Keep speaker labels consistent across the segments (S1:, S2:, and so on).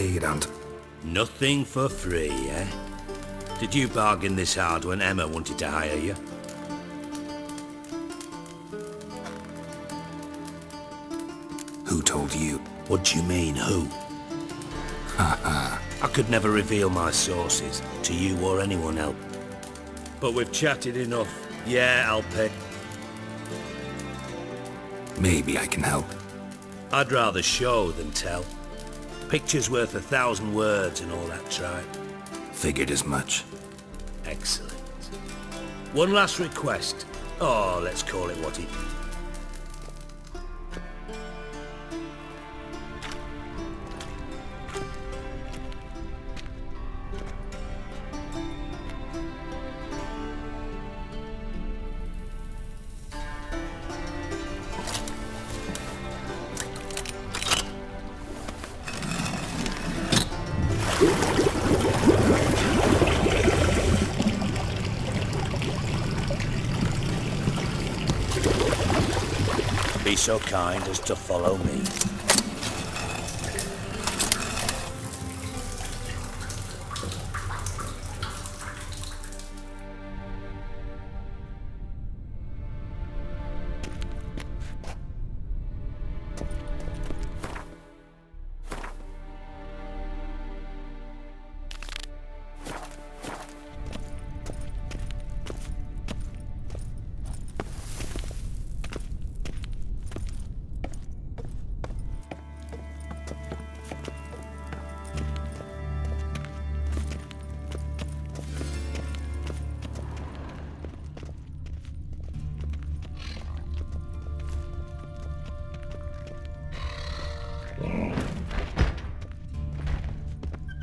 S1: paid on...
S2: Nothing for free, eh? Did you bargain this hard when Emma wanted to hire you?
S1: Who told you?
S2: What do you mean, who? I could never reveal my sources to you or anyone else. But we've chatted enough. Yeah, I'll pay.
S1: Maybe I can help.
S2: I'd rather show than tell. Picture's worth 1,000 words and all that tripe.
S1: Figured as much.
S2: Excellent. One last request. Oh, let's call it what it... Be so kind as to follow me.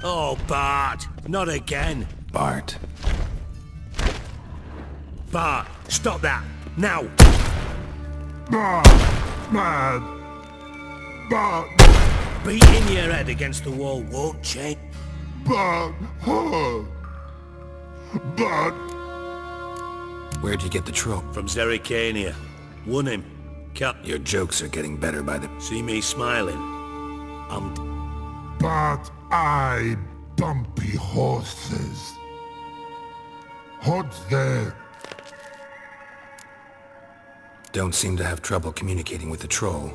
S2: Oh, Bart! Not again!
S1: Bart.
S2: Bart, stop that! Now!
S3: Bart!
S2: Beating your head against the wall won't change.
S3: Bart! Bart!
S1: Where'd you get the troll?
S2: From Zerrikania. Won him.
S1: Your jokes are getting better by the...
S2: See me smiling?
S3: But I bumpy horses. What's there?
S1: Don't seem to have trouble communicating with the troll.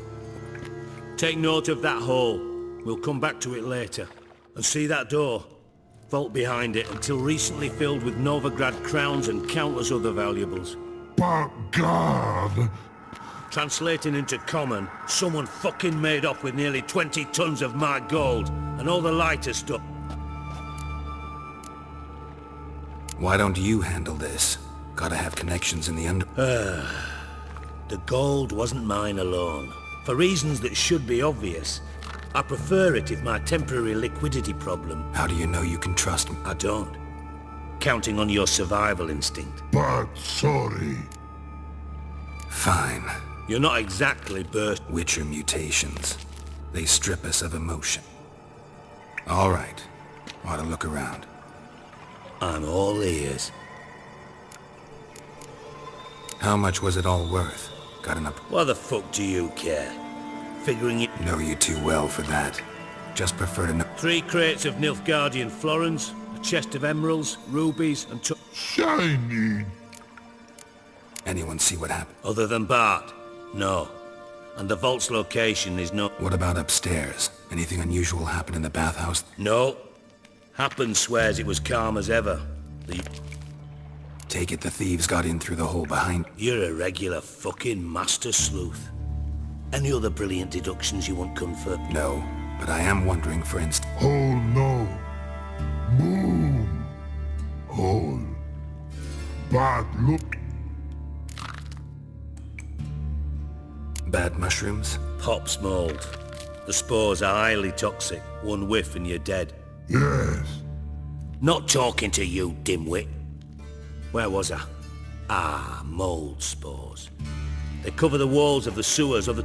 S2: Take note of that hole. We'll come back to it later. And see that door? Vault behind it, until recently filled with Novigrad crowns and countless other valuables.
S3: But God!
S2: Translating into common, someone fucking made off with nearly 20 tons of my gold, and all the lighter stuff.
S1: Why don't you handle this? Gotta have connections in the under...
S2: The gold wasn't mine alone. For reasons that should be obvious. I prefer it if my temporary liquidity problem...
S1: How do you know you can trust me?
S2: I don't. Counting on your survival instinct.
S3: But sorry.
S1: Fine.
S2: You're not exactly burst...
S1: Witcher mutations. They strip us of emotion. All right. Ought to look around.
S2: I'm all ears.
S1: How much was it all worth? Got enough...
S2: Why the fuck do you care? Figuring it...
S1: Know you too well for that. Just prefer to know...
S2: 3 crates of Nilfgaardian florins, a chest of emeralds, rubies, and
S3: Shiny!
S1: Anyone see what happened?
S2: Other than Bart? No. And the vault's location is no...
S1: What about upstairs? Anything unusual happen in the bathhouse?
S2: No. Happen swears it was calm as ever.
S1: Take it the thieves got in through the hole behind...
S2: You're a regular fucking master sleuth. Any other brilliant deductions you want confirmed?
S1: No, but I am wondering, for instance...
S3: Oh no. Boom. Hole. But look.
S1: Bad mushrooms?
S2: Pops mold. The spores are highly toxic. One whiff and you're dead.
S3: Yes.
S2: Not talking to you, dimwit. Where was I? Ah, mold spores. They cover the walls of the sewers of the...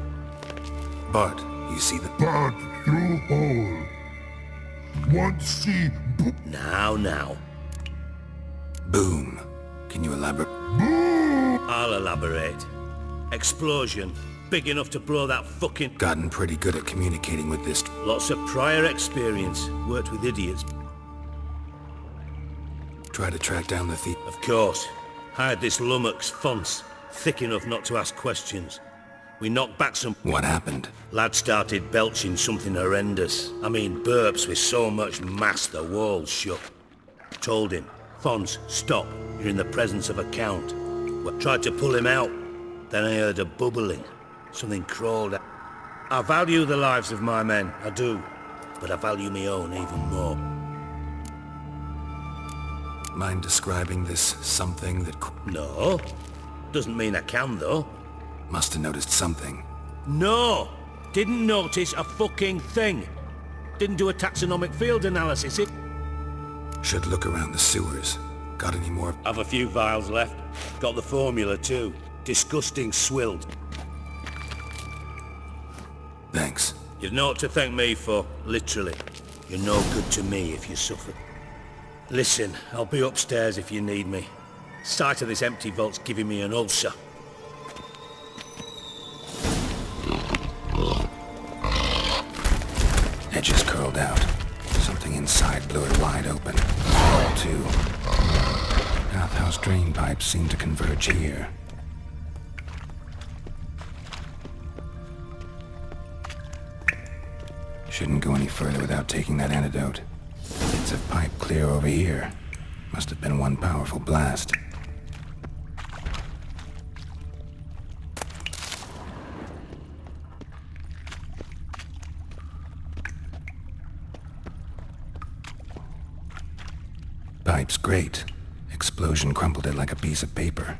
S1: Bart, you see the...
S3: But through hole. Once see...
S2: Now.
S1: Boom. Can you elaborate?
S3: Boom!
S2: I'll elaborate. Explosion. big enough to blow that fucking...
S1: Gotten pretty good at communicating with this.
S2: Lots of prior experience. Worked with idiots.
S1: Try to track down the thief.
S2: Of course. Hired this lummox, Fonce. Thick enough not to ask questions. We knocked back some...
S1: What happened?
S2: Lad started belching something horrendous. I mean, burps with so much mass the walls shook. Told him, Fonce, stop. You're in the presence of a count. Well, tried to pull him out. Then I heard a bubbling. Something crawled out. I value the lives of my men, I do. But I value my own even more.
S1: Mind describing this something that...
S2: No. Doesn't mean I can, though.
S1: Must have noticed something.
S2: No! Didn't notice a fucking thing. Didn't do a taxonomic field analysis.
S1: Should look around the sewers. Got any more?
S2: Have a few vials left. Got the formula, too. Disgusting swilled.
S1: Thanks.
S2: You've naught to thank me for, literally. You're no good to me if you suffer. Listen, I'll be upstairs if you need me. Sight of this empty vault's giving me an ulcer.
S1: Edges curled out. Something inside blew it wide open. All too. Bathhouse drain pipes seem to converge here. Shouldn't go any further without taking that antidote. Bits of pipe clear over here. Must have been one powerful blast. Pipe's great. Explosion crumpled it like a piece of paper.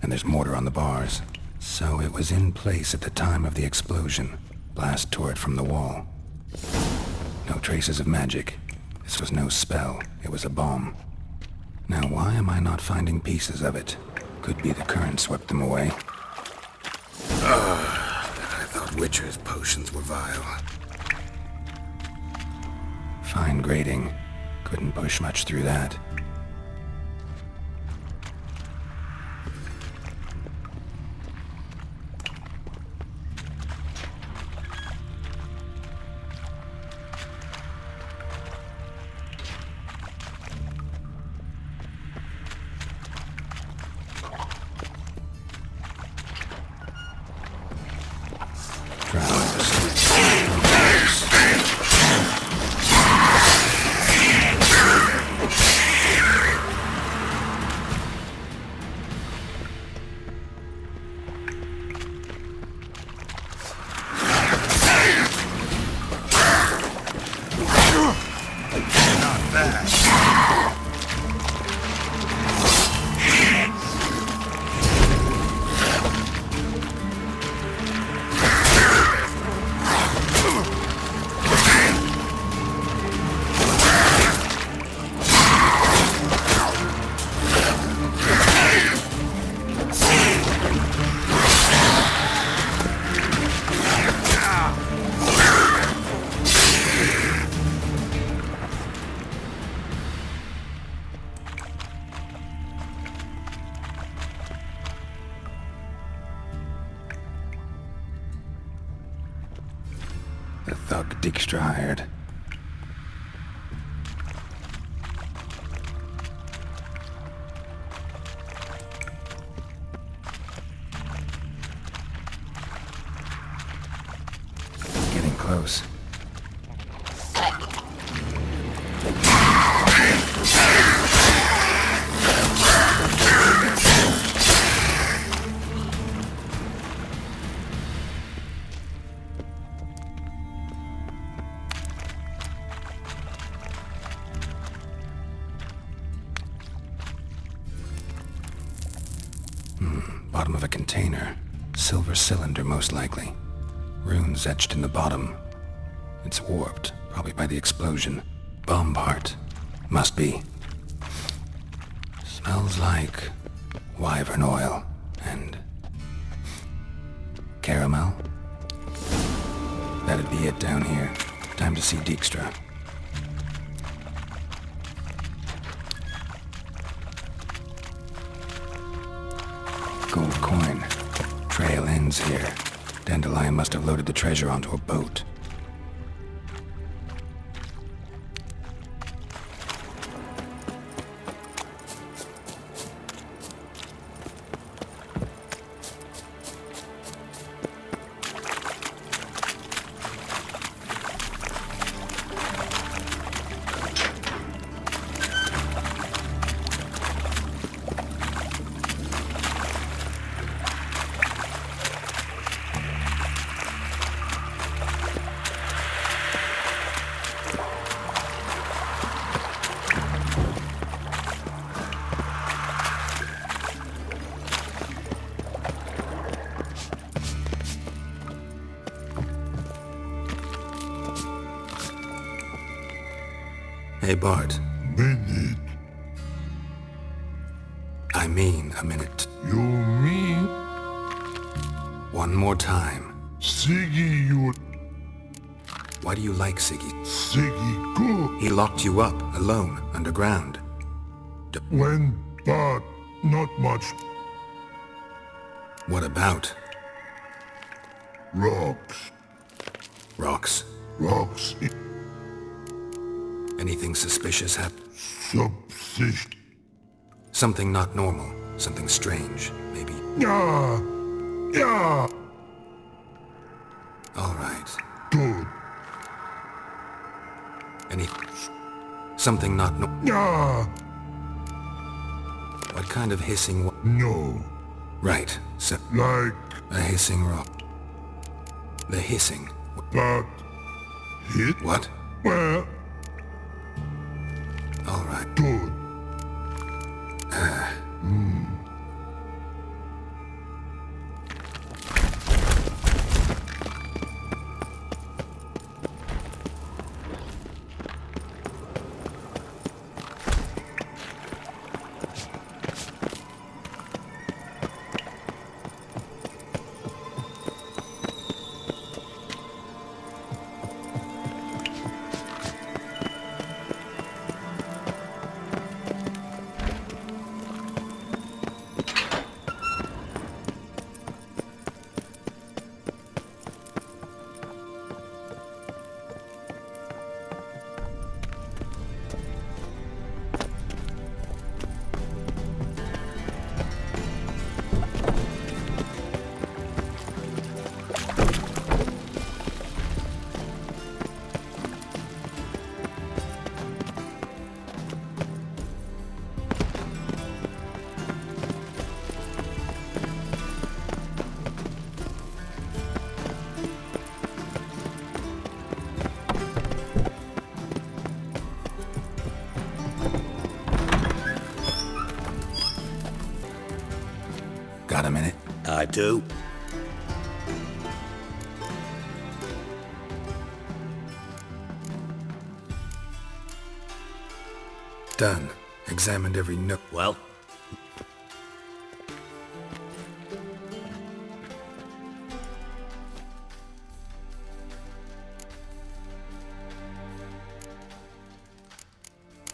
S1: And there's mortar on the bars. So it was in place at the time of the explosion. Blast tore it from the wall. No traces of magic. This was no spell. It was a bomb. Now why am I not finding pieces of it? Could be the current swept them away. I thought Witcher's potions were vile. Fine grating. Couldn't push much through that. The thug Dijkstra hired. Getting close. Bottom of a container. Silver cylinder, most likely. Runes etched in the bottom. It's warped, probably by the explosion. Bomb part. Must be. Smells like wyvern oil and caramel. That'd be it down here. Time to see Dijkstra. Gold coin. Trail ends here. Dandelion must have loaded the treasure onto a boat. Hey, Bart.
S3: Minute.
S1: I mean a minute.
S3: You mean?
S1: One more time.
S3: Siggy, you...
S1: Why do you like Siggy?
S3: Siggy good.
S1: He locked you up, alone, underground.
S3: When, but not much.
S1: What about?
S3: Rocks.
S1: Rocks?
S3: Rocks.
S1: Anything suspicious happen?
S3: Subsist.
S1: Something not normal. Something strange, maybe.
S3: Yeah. Yeah.
S1: All right.
S3: Good.
S1: Something not
S3: Yeah.
S1: What kind of hissing
S3: No.
S1: Right, so...
S3: Like...
S1: A hissing rock. The hissing.
S3: But... Hit?
S1: What?
S3: Well...
S1: All right.
S3: Good.
S1: Got a minute?
S2: I do.
S1: Done. Examined every nook.
S2: Well?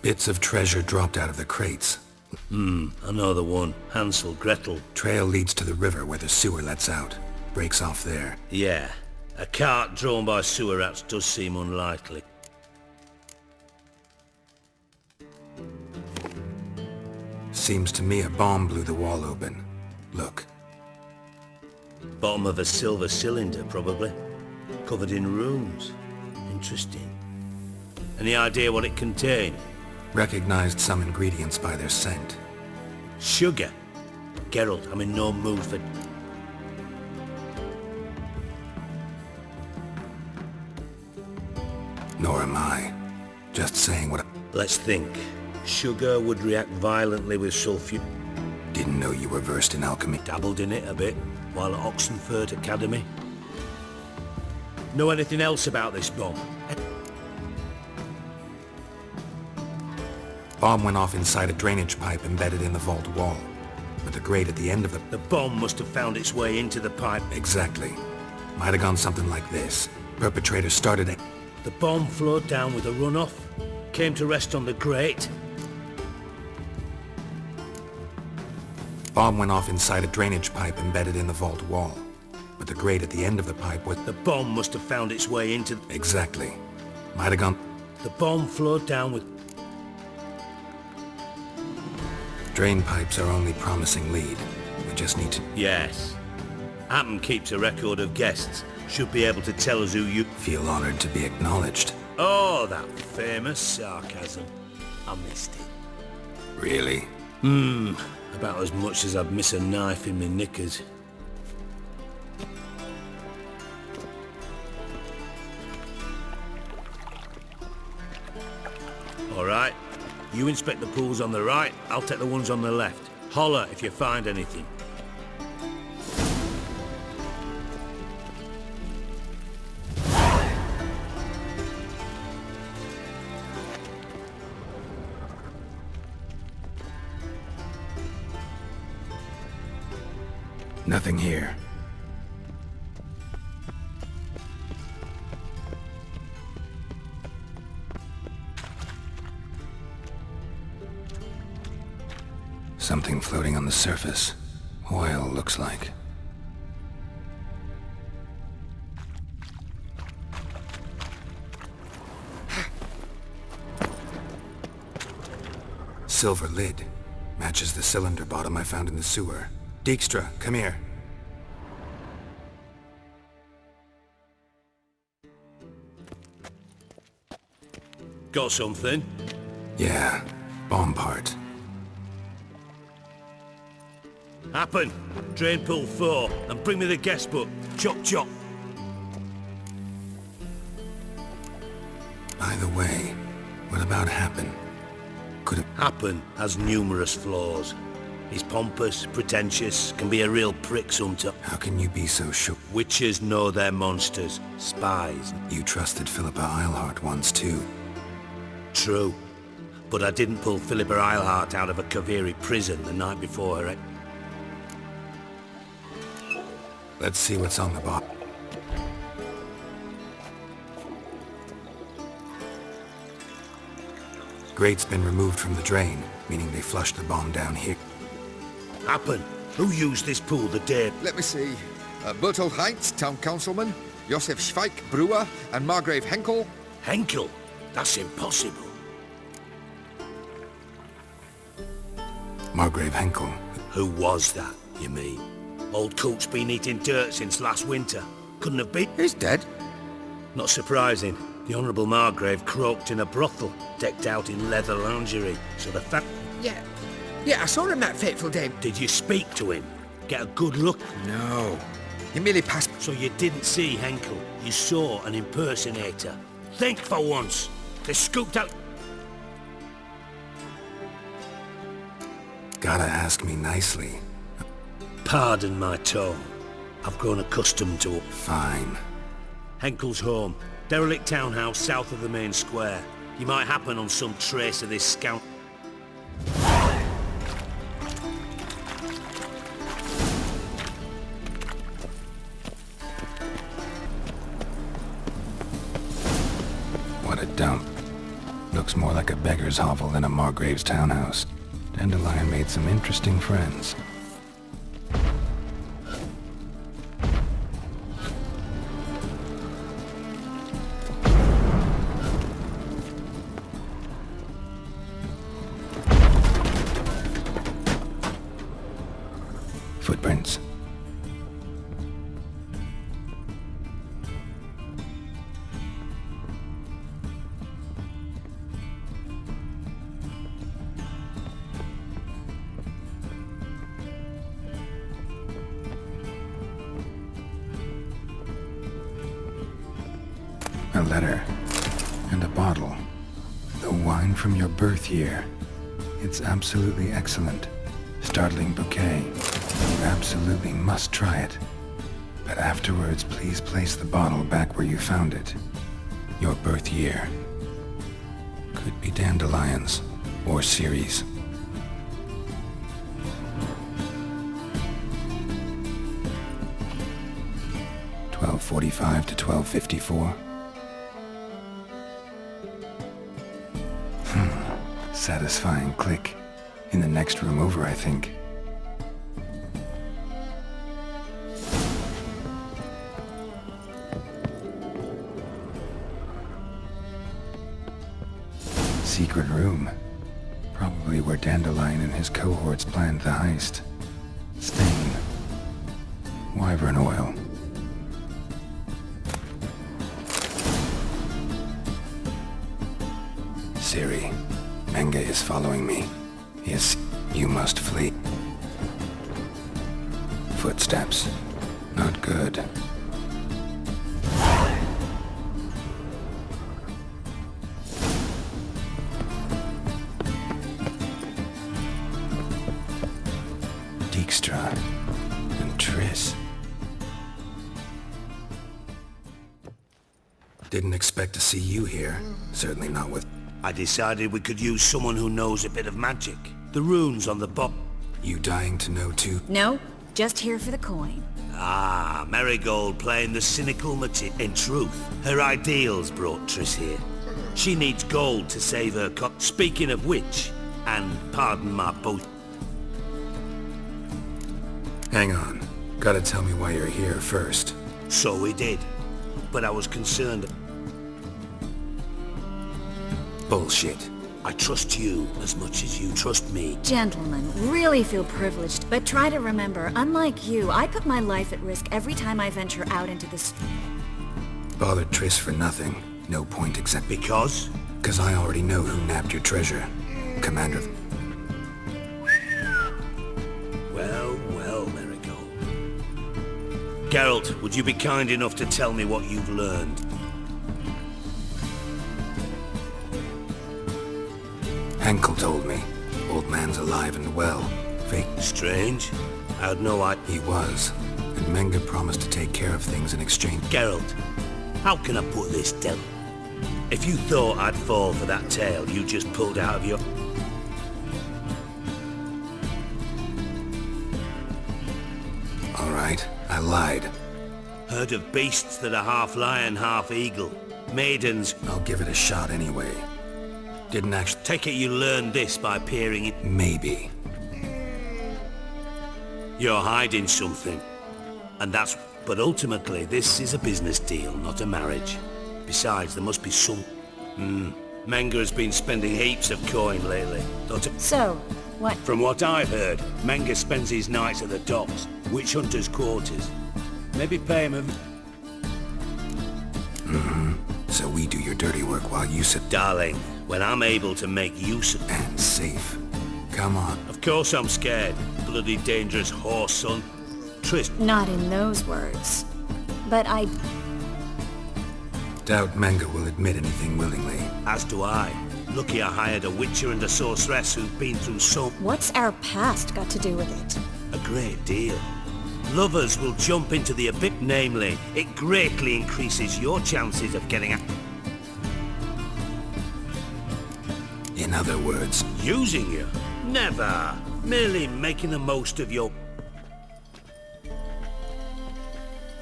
S1: Bits of treasure dropped out of the crates.
S2: Another one. Hansel, Gretel.
S1: Trail leads to the river where the sewer lets out. Breaks off there.
S2: Yeah. A cart drawn by sewer rats does seem unlikely.
S1: Seems to me a bomb blew the wall open. Look.
S2: Bottom of a silver cylinder, probably. Covered in runes. Interesting. Any idea what it contained?
S1: Recognized some ingredients by their scent.
S2: Sugar. Geralt, I'm in no mood for...
S1: Nor am I. Just saying what I...
S2: Let's think. Sugar would react violently with sulfur.
S1: Didn't know you were versed in alchemy.
S2: Dabbled in it a bit, while at Oxenford Academy. Know anything else about this bomb?
S1: Bomb went off inside a drainage pipe embedded in the vault wall. With the grate at the end of the...
S2: The bomb must have found its way into the pipe.
S1: Exactly. Might have gone something like this. Perpetrator started it.
S2: The bomb flowed down with a runoff, came to rest on the grate.
S1: Bomb went off inside a drainage pipe embedded in the vault wall. But the grate at the end of the pipe was...
S2: The bomb must have found its way into...
S1: Exactly. Might have gone...
S2: The bomb flowed down with...
S1: Drain pipes are only promising lead. We just need to...
S2: Yes. Appena keeps a record of guests. Should be able to tell us who you...
S1: Feel honored to be acknowledged.
S2: Oh, that famous sarcasm. I missed it.
S1: Really?
S2: About as much as I'd miss a knife in my knickers. All right. You inspect the pools on the right, I'll take the ones on the left. Holler if you find anything.
S1: Nothing here. Something floating on the surface. Oil, looks like. Silver lid. Matches the cylinder bottom I found in the sewer. Dijkstra, come here.
S2: Got something?
S1: Yeah, bomb part.
S2: Happen. Drain pool 4, and bring me the guest book. Chop chop.
S1: By the way, what about Happen? Could it...
S2: Happen has numerous flaws. He's pompous, pretentious, can be a real prick sometimes.
S1: How can you be so shook?
S2: Witches know they're monsters. Spies.
S1: You trusted Philippa Eilhart once too.
S2: True. But I didn't pull Philippa Eilhart out of a Kaviri prison the night before her...
S1: Let's see what's on the box. Grate's been removed from the drain, meaning they flushed the bomb down here.
S2: Happen. Who used this pool the day?
S4: Let me see. Bertold Heinz, town councilman, Josef Schweik, brewer, and Margrave Henkel.
S2: Henkel? That's impossible.
S1: Margrave Henkel.
S2: Who was that, you mean? Old Coot's been eating dirt since last winter. Couldn't have been...
S4: He's dead.
S2: Not surprising. The Honourable Margrave croaked in a brothel, decked out in leather lingerie, so the fact...
S4: Yeah, I saw him that fateful day.
S2: Did you speak to him? Get a good look?
S4: No. He merely passed...
S2: So you didn't see Henkel, you saw an impersonator. Think for once. They scooped out...
S1: Gotta ask me nicely.
S2: Pardon my tone. I've grown accustomed to it.
S1: Fine.
S2: Henkel's home. Derelict townhouse south of the main square. You might happen on some trace of this scout...
S1: What a dump. Looks more like a beggar's hovel than a Margrave's townhouse. Dandelion made some interesting friends. Footprints. A letter. And a bottle. The wine from your birth year. It's absolutely excellent. Startling bouquet. You absolutely must try it. But afterwards, please place the bottle back where you found it. Your birth year. Could be dandelions. Or Ceres. (12:45 to 12:54). Satisfying click. In the next room over, I think. secret room. Probably where Dandelion and his cohorts planned the heist. Stain. Wyvern oil. Siri, Menge is following me. Yes, you must flee. Footsteps. Not good. Dijkstra and Triss. Didn't expect to see you here. Certainly not with...
S2: I decided we could use someone who knows a bit of magic. The runes on the bot.
S1: You dying to know too?
S5: No, just here for the coin.
S2: Ah, Marigold playing the cynical In truth, her ideals brought Triss here. She needs gold to save her Speaking of which, and pardon my boast...
S1: Hang on. Gotta tell me why you're here first.
S2: So we did. But I was concerned...
S1: Bullshit.
S2: I trust you as much as you trust me.
S5: Gentlemen, really feel privileged, but try to remember, unlike you, I put my life at risk every time I venture out into this...
S1: Bothered Triss for nothing. No point except...
S2: Because?
S1: Because I already know who nabbed your treasure. Commander...
S2: Well, Marigold. Geralt, would you be kind enough to tell me what you've learned?
S1: Henkel told me. Old man's alive and well. Fake.
S2: Strange. I'd no idea.
S1: He was. And Menge promised to take care of things in exchange.
S2: Geralt, how can I put this down? If you thought I'd fall for that tale you just pulled out of your...
S1: All right, I lied.
S2: Heard of beasts that are half lion, half eagle. Maidens...
S1: I'll give it a shot anyway. Didn't actually...
S2: Take it you learned this by peering in...
S1: Maybe.
S2: You're hiding something. And that's... But ultimately, this is a business deal, not a marriage. Besides, there must be some... Menge has been spending heaps of coin lately.
S5: So, what...
S2: From what I've heard, Menge spends his nights at the docks, witch hunters' quarters. Maybe pay him a...
S1: So we do your dirty work while you sit...
S2: Darling, when I'm able to make use of...
S1: And safe. Come on.
S2: Of course I'm scared. Bloody dangerous horse, son. Triss...
S5: Not in those words. But I...
S1: Doubt Menge will admit anything willingly.
S2: As do I. Lucky I hired a witcher and a sorceress who've been through so...
S5: What's our past got to do with it?
S2: A great deal. Lovers will jump into the abyss. Namely, it greatly increases your chances of getting a...
S1: In other words...
S2: Using you? Never. Merely making the most of your...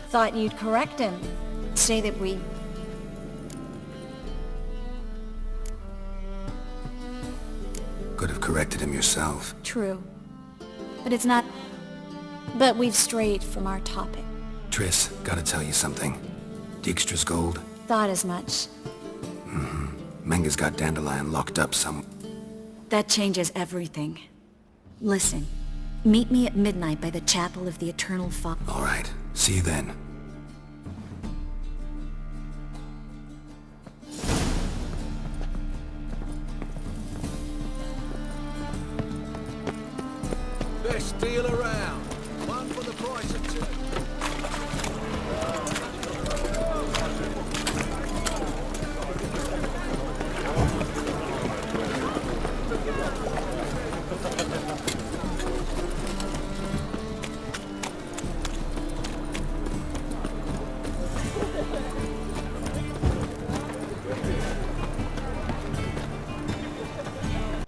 S5: Thought you'd correct him. Say that we...
S1: Could have corrected him yourself.
S5: True. But it's not... But we've strayed from our topic.
S1: Triss, gotta tell you something. Dijkstra's gold?
S5: Thought as much.
S1: Menge's got Dandelion locked up some...
S5: That changes everything. Listen. Meet me at midnight by the Chapel of the Eternal Fire.
S1: All right. See you then.
S6: Best deal around. One for the price of two.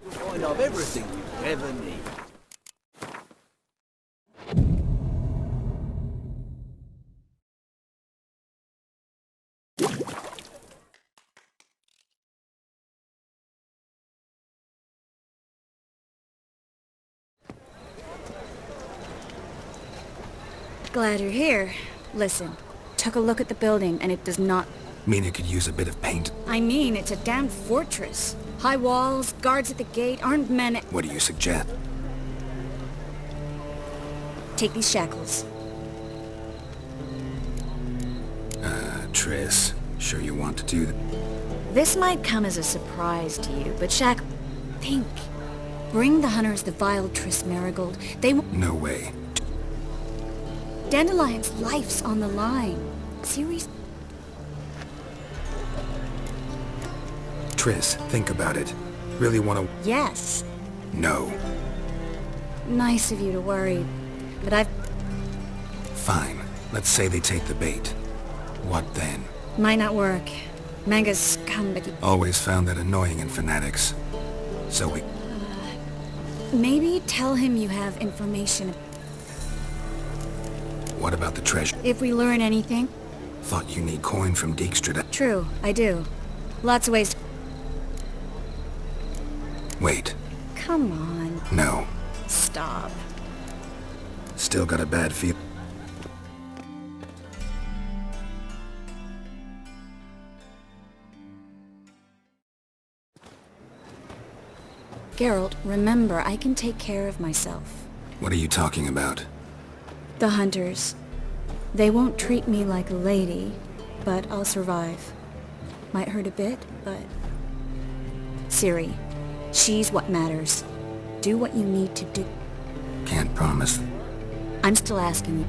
S6: You'll find I've everything you ever need.
S5: Glad you're here. Listen, took a look at the building and it does not...
S1: Mean it could use a bit of paint?
S5: I mean, it's a damn fortress. High walls, guards at the gate, armed men...
S1: What do you suggest?
S5: Take these shackles.
S1: Triss, sure you want to do that?
S5: This might come as a surprise to you, but think. Bring the hunters the vile Triss Marigold. They won't...
S1: No way.
S5: Dandelion's life's on the line. Serious?
S1: Triss, think about it. Really want to...
S5: Yes.
S1: No.
S5: Nice of you to worry, but I've...
S1: Fine. Let's say they take the bait. What then?
S5: Might not work. Manga's scum, but...
S1: Always found that annoying in fanatics. So we...
S5: Maybe tell him you have information.
S1: What about the treasure?
S5: If we learn anything.
S1: Thought you need coin from Dijkstra.
S5: True, I do. Lots of ways to...
S1: Wait.
S5: Come on.
S1: No.
S5: Stop.
S1: Still got a bad feel.
S5: Geralt, remember, I can take care of myself.
S1: What are you talking about?
S5: The hunters. They won't treat me like a lady, but I'll survive. Might hurt a bit, but... Ciri, she's what matters. Do what you need to do.
S1: Can't promise.
S5: I'm still asking you.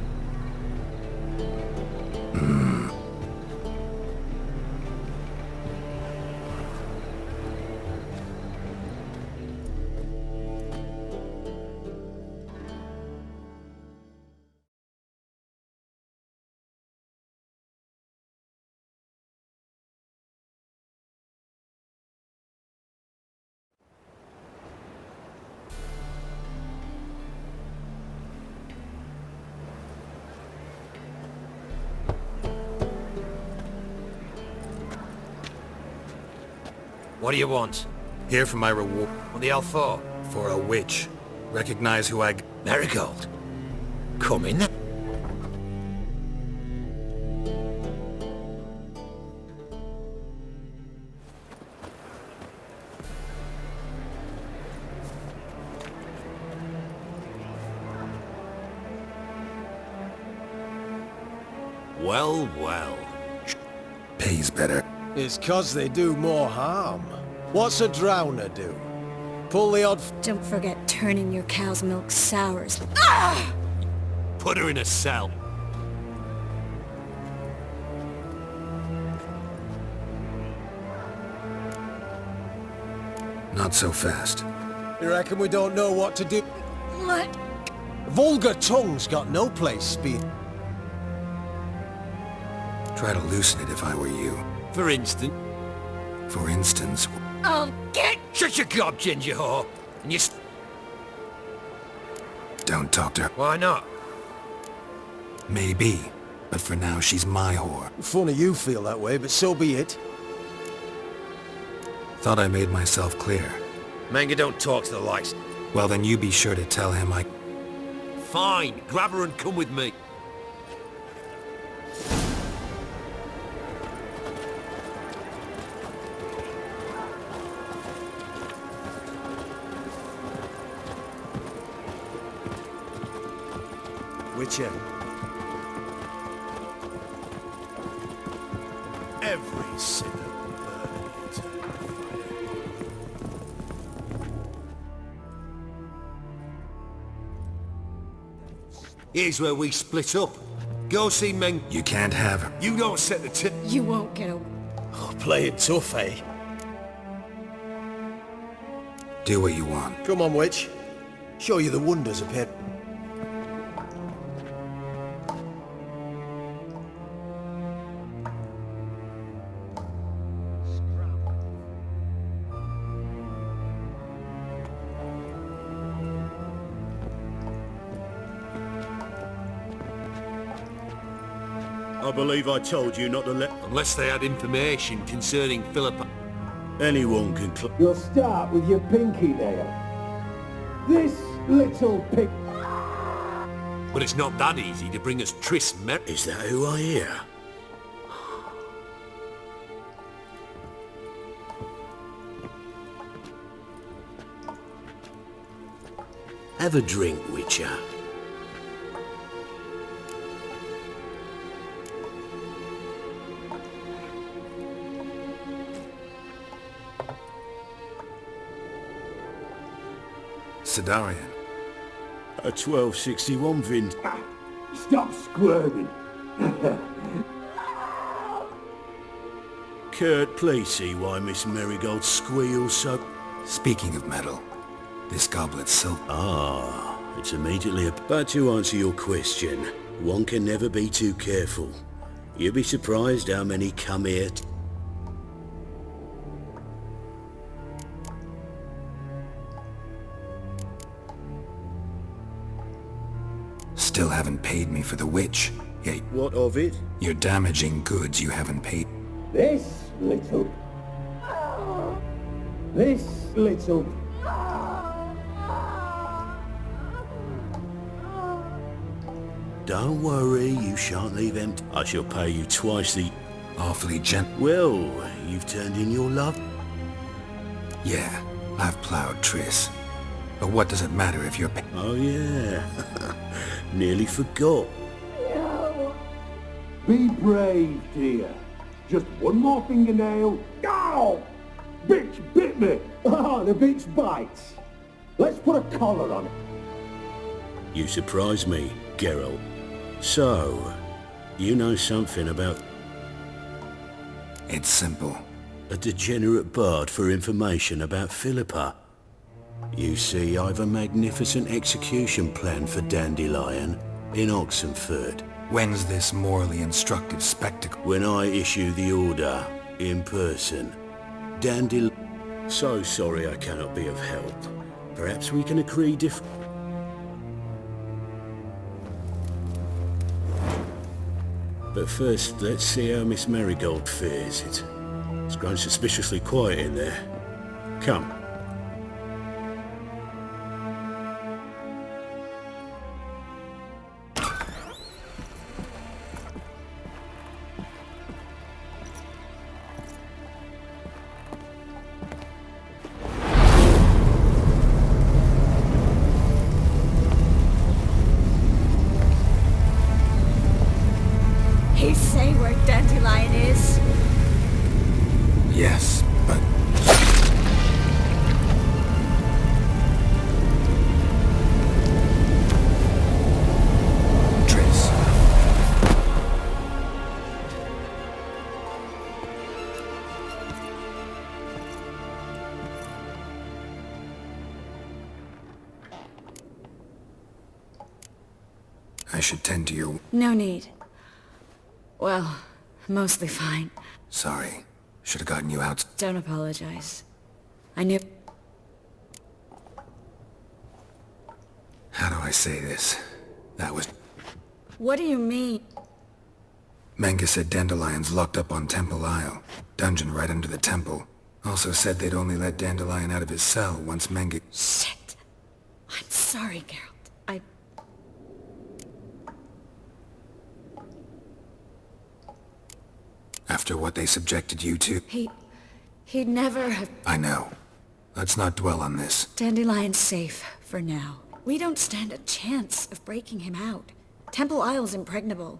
S7: What do you want?
S1: Here for my reward.
S7: What the hell for?
S1: For a witch. Recognize who I...
S7: Marigold. Come in. Well, well.
S1: Pays better.
S6: It's 'cause they do more harm. What's a drowner do? Pull the odd...
S5: Don't forget turning your cow's milk sours.
S7: Put her in a cell.
S1: Not so fast.
S6: You reckon we don't know what to do?
S5: What?
S6: Vulgar tongue's got no place, speed.
S1: Try to loosen it if I were you.
S7: For instance.
S1: For instance...
S5: Oh, get...
S7: Shut your gob, ginger whore. And you...
S1: Don't talk to her.
S7: Why not?
S1: Maybe. But for now, she's my whore.
S6: Funny you feel that way, but so be it.
S1: Thought I made myself clear.
S7: Manga don't talk to the likes.
S1: Well, then you be sure to tell him I...
S7: Fine. Grab her and come with me.
S6: Whichever.
S2: Every sinner burning it.
S7: Here's where we split up. Go see Meng.
S1: You can't have her.
S7: You don't set the tip.
S5: You won't get away.
S6: Oh, play it tough, eh?
S1: Do what you want.
S6: Come on, witch. Show you the wonders of here.
S2: I believe I told you not to let
S7: Unless they had information concerning Philippa.
S2: anyone can
S8: You'll start with your pinky nail. This little pig...
S7: But it's not that easy to bring us Triss Mer...
S2: Is that who I hear? Have a drink, Witcher.
S1: Sidarian.
S2: A 1261 Vin.
S8: Stop squirming.
S2: Kurt, please see why Miss Marigold squeals so...
S1: Speaking of metal, this goblet's silver.
S2: Ah, it's immediately a... But to answer your question, one can never be too careful. You'll be surprised how many come here.
S1: Still haven't paid me for the witch. Yet
S2: What of it?
S1: you're damaging goods you haven't paid.
S8: This little... This little...
S2: Don't worry, you shan't leave empty. I shall pay you twice the...
S1: Awfully
S2: Well, you've turned in your love.
S1: Yeah, I've plowed Triss. But what does it matter if you're
S2: Oh yeah, nearly forgot.
S8: Be brave, dear. Just one more fingernail. Ow! Bitch bit me! Ah, the bitch bites. Let's put a collar on it.
S2: You surprise me, Geralt. So, you know something about
S1: It's simple.
S2: a degenerate bard for information about Philippa. You see, I've a magnificent execution plan for Dandelion in Oxenford.
S1: When's this morally instructive spectacle?
S2: When I issue the order in person. Dandelion... So sorry I cannot be of help. Perhaps we can agree But first, let's see how Miss Marigold fares. It's grown suspiciously quiet in there. Come.
S5: He say where Dandelion is?
S1: Yes, but... Triss. I should tend to your...
S5: No need. Well, mostly fine.
S1: Sorry. Should have gotten you out.
S5: Don't apologize. I knew...
S1: How do I say this? That was...
S5: What do you mean?
S1: Menga said Dandelion's locked up on Temple Isle. Dungeon right under the temple. Also said they'd only let Dandelion out of his cell once Menga...
S5: Shit. I'm sorry, Geralt.
S1: After what they subjected you to...
S5: He'd never have...
S1: I know. Let's not dwell on this.
S5: Dandelion's safe, for now. We don't stand a chance of breaking him out. Temple Isle's impregnable.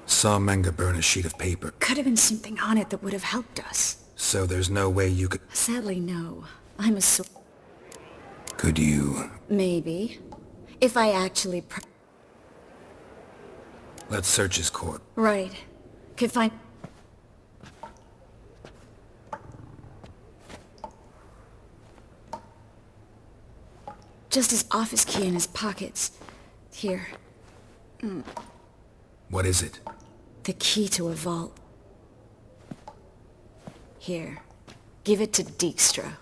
S1: Saw Menga burn a sheet of paper.
S5: Could have been something on it that would have helped us.
S1: So there's no way you could...
S5: Sadly, no. I'm a
S1: Could you...
S5: Maybe. If I actually
S1: Let's search his court.
S5: Right. Could find... Just his office key in his pockets. Here.
S1: What is it?
S5: The key to a vault. Here. Give it to Dijkstra.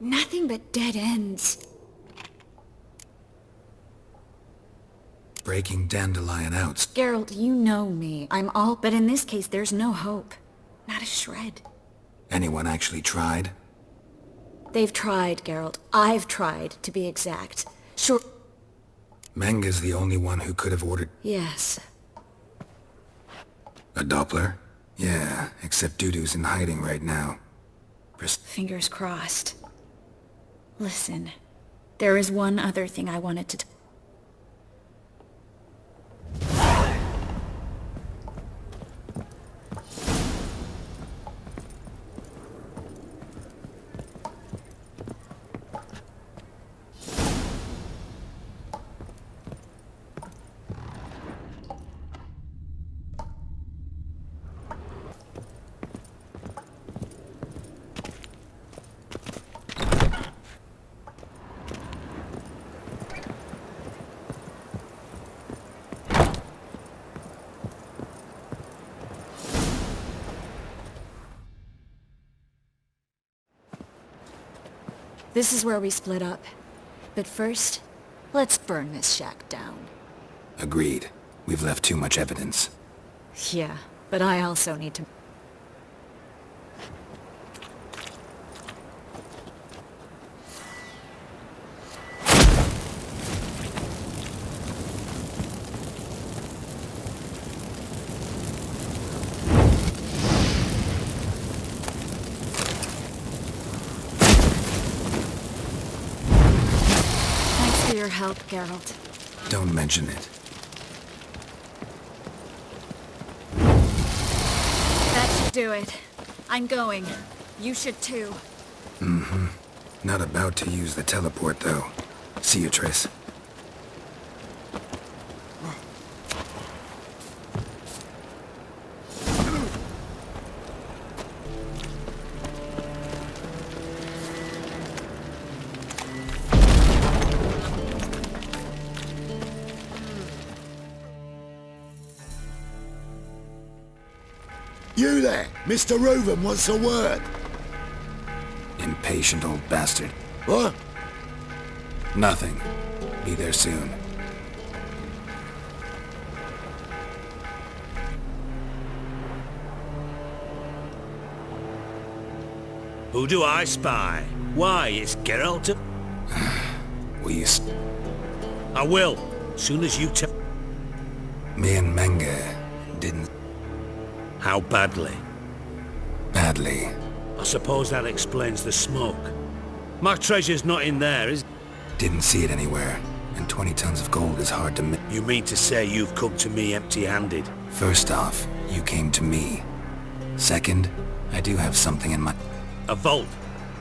S5: Nothing but dead ends.
S1: Breaking Dandelion out.
S5: Geralt, you know me. I'm all... But in this case, there's no hope. Not a shred.
S1: Anyone actually tried?
S5: They've tried, Geralt. I've tried, to be exact. Sure...
S1: Menga's the only one who could have ordered...
S5: Yes.
S1: A Doppler? Yeah, except Dudu's in hiding right now.
S5: Fingers crossed. Listen, there is one other thing I wanted to... This is where we split up. But first, let's burn this shack down.
S1: Agreed. We've left too much evidence.
S5: Yeah, but I also need to... Thanks for your help, Geralt.
S1: Don't mention it.
S5: That should do it. I'm going. You should too.
S1: Mm-hmm. Not about to use the teleport, though. See you, Triss.
S9: You there! Mr. Reuven wants a word.
S1: Impatient old bastard.
S9: What?
S1: Nothing. Be there soon.
S2: Who do I spy? Why, it's Geralt.
S1: Will you
S2: I will, soon as you tell...
S1: Me and Menge didn't...
S2: How badly?
S1: Badly.
S2: I suppose that explains the smoke. My treasure's not in there, is...
S1: Didn't see it anywhere. And 20 tons of gold is hard to
S2: You mean to say you've come to me empty-handed?
S1: First off, you came to me. Second, I do have something in my...
S2: A vault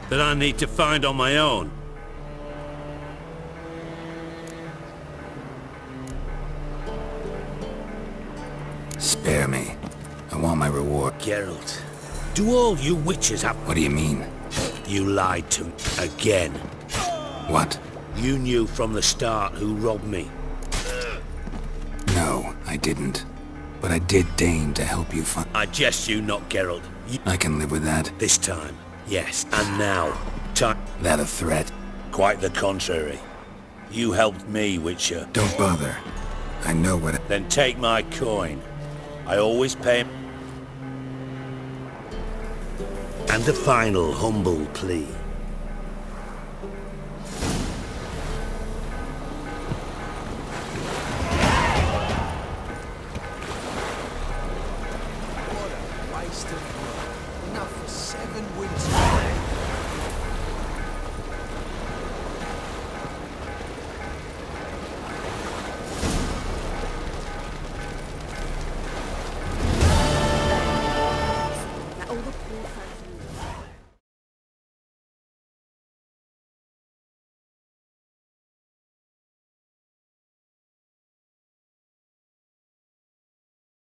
S2: that I need to find on my own.
S1: Spare me. I want my reward.
S2: Geralt, do all you witches have...
S1: What do you mean?
S2: You lied to me again.
S1: What?
S2: You knew from the start who robbed me.
S1: No, I didn't. But I did deign to help you find...
S2: I jest you not, Geralt.
S1: I can live with that.
S2: This time, yes. And now, time...
S1: That a threat?
S2: Quite the contrary. You helped me, Witcher.
S1: Don't bother. I know what...
S2: Then take my coin. I always pay... And a final humble plea.